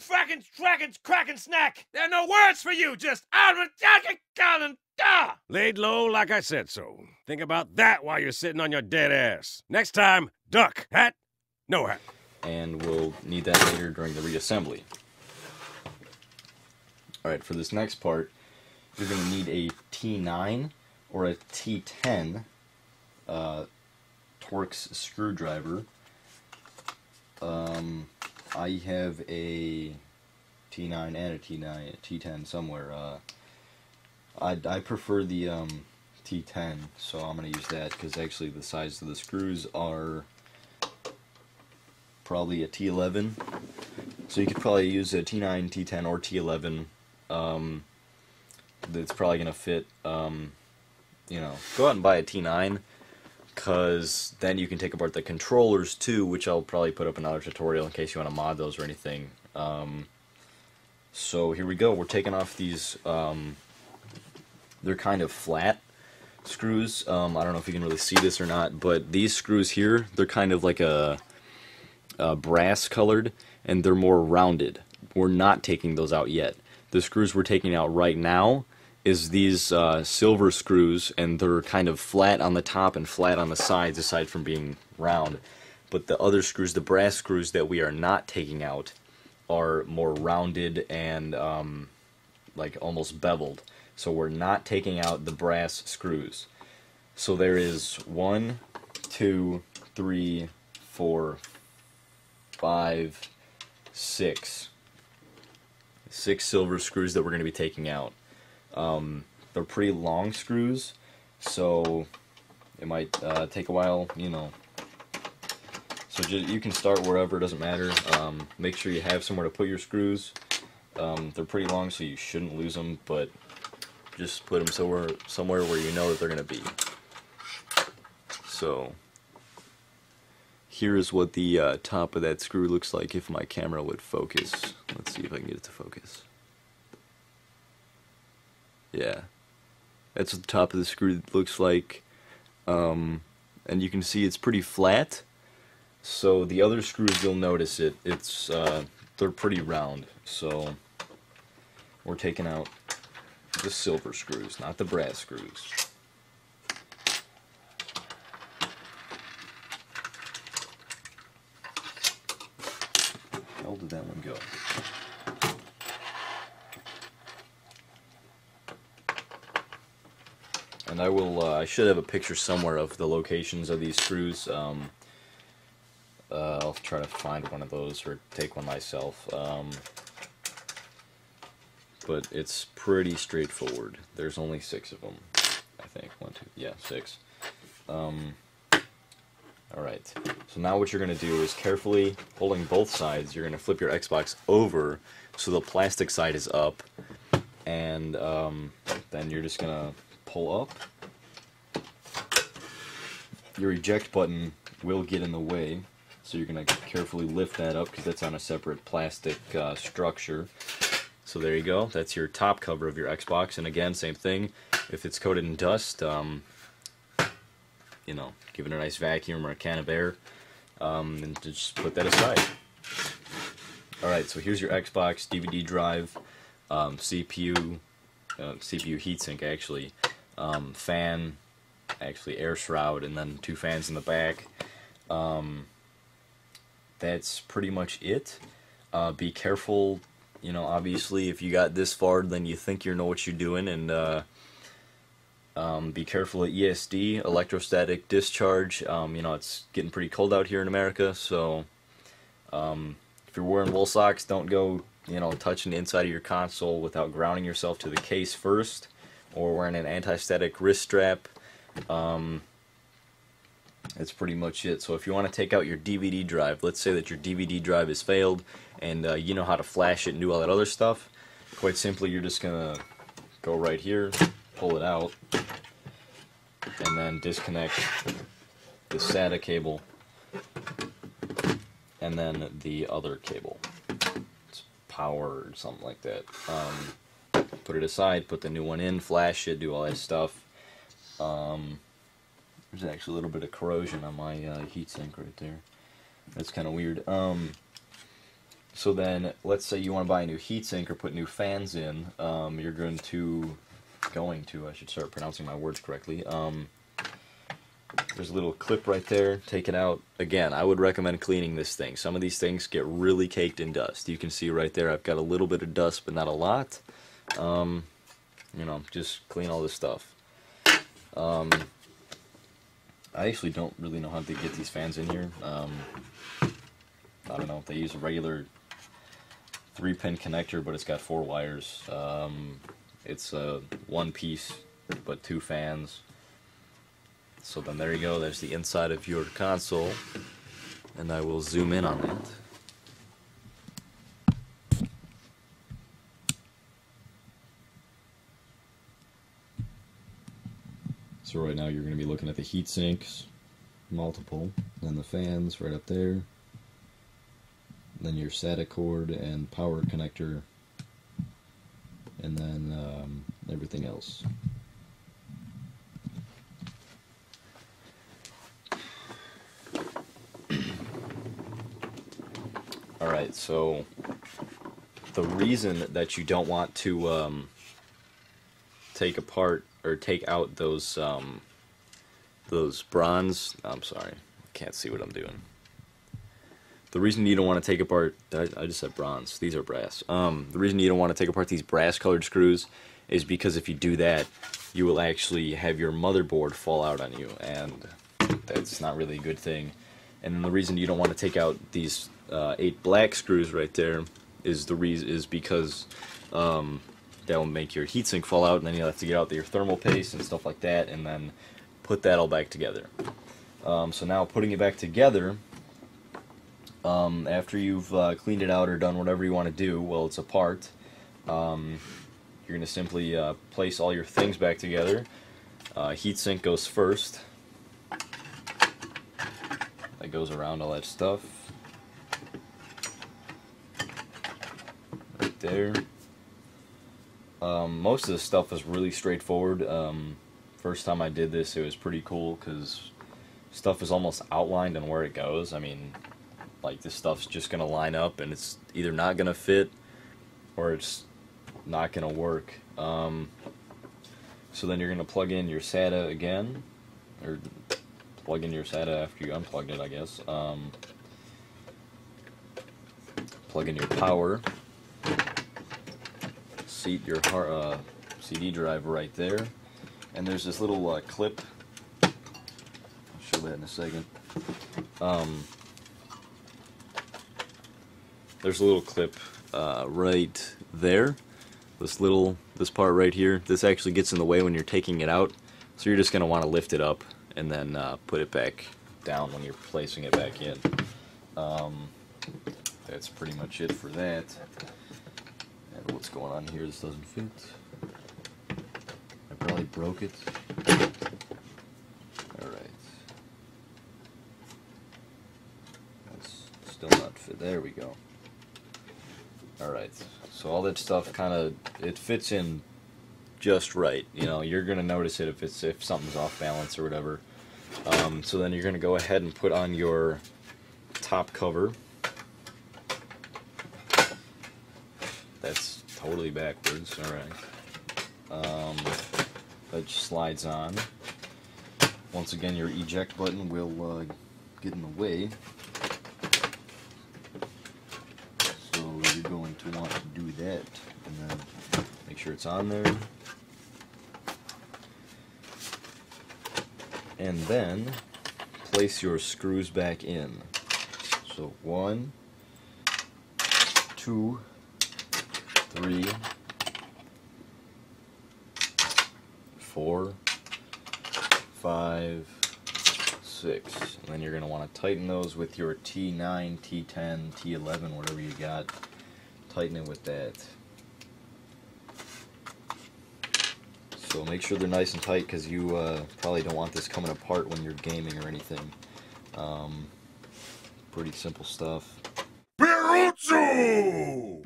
frackin' crackin' snack. There are no words for you, just laid low like I said so. Think about that while you're sitting on your dead ass. Next time, duck. Hat, no hat. And we'll need that later during the reassembly. Alright, for this next part, you're going to need a T9 or a T10 Torx screwdriver. I have a T9 and a T10 somewhere. I prefer the T10, so I'm going to use that because actually the size of the screws are probably a T11. So you could probably use a T9, T10, or T11. That's probably going to fit, you know, go out and buy a T9, because then you can take apart the controllers too, which I'll probably put up another tutorial in case you want to mod those or anything. So here we go, we're taking off these, they're kind of flat screws. I don't know if you can really see this or not, but these screws here, they're kind of like a brass colored, and they're more rounded. We're not taking those out yet. The screws we're taking out right now is these silver screws, and they're kind of flat on the top and flat on the sides aside from being round. But the other screws, the brass screws that we are not taking out, are more rounded and like almost beveled. So we're not taking out the brass screws. So there is 1, 2, 3, 4, 5, 6. 6 silver screws that we're going to be taking out. They're pretty long screws, so it might take a while, you know. So you can start wherever, it doesn't matter. Make sure you have somewhere to put your screws. They're pretty long, so you shouldn't lose them, but just put them somewhere where you know that they're going to be. So here is what the top of that screw looks like if my camera would focus. Let's see if I can get it to focus. Yeah, that's what the top of the screw looks like. And you can see it's pretty flat. So the other screws, you'll notice they're pretty round. So we're taking out the silver screws, not the brass screws. Where did that one go? And I should have a picture somewhere of the locations of these screws. I'll try to find one of those or take one myself. But it's pretty straightforward. There's only 6 of them, I think. 1, 2, yeah, 6. Alright, so now what you're going to do is carefully, holding both sides, you're going to flip your Xbox over so the plastic side is up, and then you're just going to pull up. Your eject button will get in the way, so you're going to carefully lift that up because that's on a separate plastic structure. So there you go, that's your top cover of your Xbox, and again, same thing, if it's coated in dust, you know, give it a nice vacuum or a can of air, and just put that aside. Alright, so here's your Xbox, DVD drive, CPU heatsink actually, fan, actually air shroud, and then 2 fans in the back. That's pretty much it. Be careful, you know, obviously if you got this far then you think you know what you're doing, and be careful at ESD, electrostatic discharge. You know, it's getting pretty cold out here in America, so if you're wearing wool socks, don't go, you know, touching the inside of your console without grounding yourself to the case first, or wearing an anti-static wrist strap. That's pretty much it. So if you want to take out your DVD drive, let's say that your DVD drive has failed, and you know how to flash it and do all that other stuff, quite simply you're just going to go right here, pull it out, and then disconnect the SATA cable and then the other cable. It's power or something like that. Put it aside, put the new one in, flash it, do all that stuff. There's actually a little bit of corrosion on my heatsink right there. That's kind of weird. So then, let's say you want to buy a new heatsink or put new fans in. You're I should start pronouncing my words correctly. There's a little clip right there. Take it out. Again, I would recommend cleaning this thing. Some of these things get really caked in dust. You can see right there I've got a little bit of dust, but not a lot. You know, just clean all this stuff. I actually don't really know how to get these fans in here. I don't know if they use a regular 3-pin connector, but it's got 4 wires. It's a 1-piece, but 2 fans. So then there you go, there's the inside of your console, and I will zoom in on that. So right now you're going to be looking at the heat sinks, multiple, and the fans right up there, then your SATA cord and power connector, and then everything else. Alright, so the reason that you don't want to take apart or take out those bronze, I'm sorry, can't see what I'm doing. The reason you don't want to take apart, I just said bronze, these are brass. The reason you don't want to take apart these brass colored screws is because if you do that, you will actually have your motherboard fall out on you, and that's not really a good thing. And then the reason you don't want to take out these 8 black screws right there is because that will make your heatsink fall out, and then you'll have to get out your thermal paste and stuff like that, and then put that all back together. So now putting it back together, after you've cleaned it out or done whatever you want to do while it's apart, you're going to simply place all your things back together. Heatsink goes first. That goes around all that stuff. Right there. Most of the stuff is really straightforward. First time I did this, it was pretty cool because stuff is almost outlined on where it goes. I mean, like, this stuff's just going to line up, and it's either not going to fit or it's not going to work. So then you're going to plug in your SATA again, or plug in your SATA after you unplugged it, I guess. Plug in your power. Seat your CD drive right there. And there's this little clip. I'll show that in a second. There's a little clip right there. This part right here. This actually gets in the way when you're taking it out. So you're just going to want to lift it up and then put it back down when you're placing it back in. That's pretty much it for that. And what's going on here? This doesn't fit. I probably broke it. Alright. That's still not fit. There we go. Alright. So all that stuff kind of, it fits in just right. You know, you're going to notice it if something's off balance or whatever. So then you're going to go ahead and put on your top cover. That's totally backwards. Alright. That just slides on. Once again, your eject button will get in the way. So you're going to want to do that. And then make sure it's on there. And then place your screws back in. So 1, 2, 3, 4, 5, 6. And then you're going to want to tighten those with your T9, T10, T11, whatever you got. Tighten it with that. So make sure they're nice and tight because you probably don't want this coming apart when you're gaming or anything. Pretty simple stuff. Piruzzu!